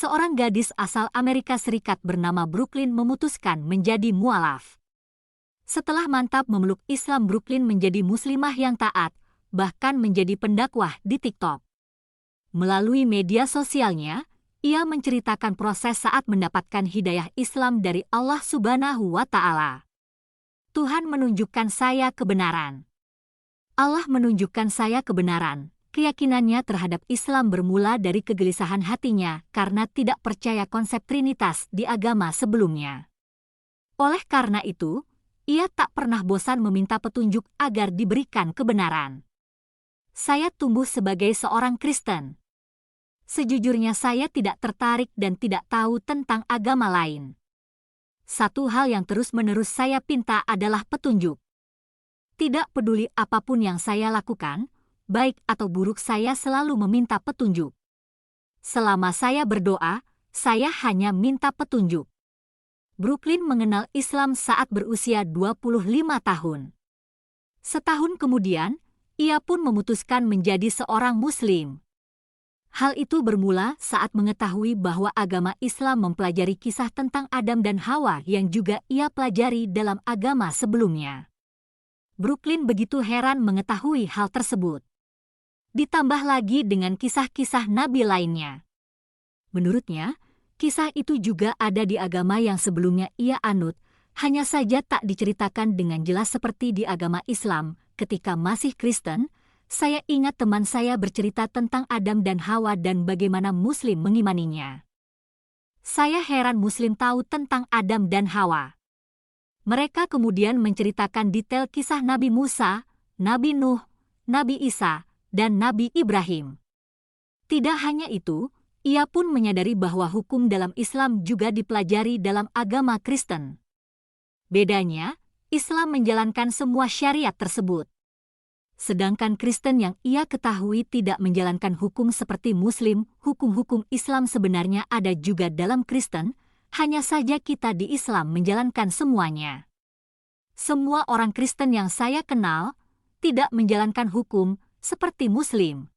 seorang gadis asal Amerika Serikat bernama Brooklyn memutuskan menjadi mualaf. Setelah mantap memeluk Islam, Brooklyn menjadi muslimah yang taat, bahkan menjadi pendakwah di TikTok. Melalui media sosialnya, ia menceritakan proses saat mendapatkan hidayah Islam dari Allah Subhanahu wa Ta'ala. Tuhan menunjukkan saya kebenaran. Allah menunjukkan saya kebenaran. Keyakinannya terhadap Islam bermula dari kegelisahan hatinya karena tidak percaya konsep Trinitas di agama sebelumnya. Oleh karena itu, ia tak pernah bosan meminta petunjuk agar diberikan kebenaran. Saya tumbuh sebagai seorang Kristen. Sejujurnya saya tidak tertarik dan tidak tahu tentang agama lain. Satu hal yang terus-menerus saya pinta adalah petunjuk. Tidak peduli apapun yang saya lakukan, baik atau buruk, saya selalu meminta petunjuk. Selama saya berdoa, saya hanya minta petunjuk. Brooklyn mengenal Islam saat berusia 25 tahun. Setahun kemudian, ia pun memutuskan menjadi seorang Muslim. Hal itu bermula saat mengetahui bahwa agama Islam mempelajari kisah tentang Adam dan Hawa yang juga ia pelajari dalam agama sebelumnya. Brooklyn begitu heran mengetahui hal tersebut. Ditambah lagi dengan kisah-kisah nabi lainnya. Menurutnya, kisah itu juga ada di agama yang sebelumnya ia anut, hanya saja tak diceritakan dengan jelas seperti di agama Islam. Ketika masih Kristen, saya ingat teman saya bercerita tentang Adam dan Hawa dan bagaimana Muslim mengimaninya. Saya heran Muslim tahu tentang Adam dan Hawa. Mereka kemudian menceritakan detail kisah Nabi Musa, Nabi Nuh, Nabi Isa, dan Nabi Ibrahim. Tidak hanya itu, ia pun menyadari bahwa hukum dalam Islam juga dipelajari dalam agama Kristen. Bedanya, Islam menjalankan semua syariat tersebut. Sedangkan Kristen yang ia ketahui tidak menjalankan hukum seperti Muslim. Hukum-hukum Islam sebenarnya ada juga dalam Kristen, hanya saja kita di Islam menjalankan semuanya. Semua orang Kristen yang saya kenal tidak menjalankan hukum seperti Muslim.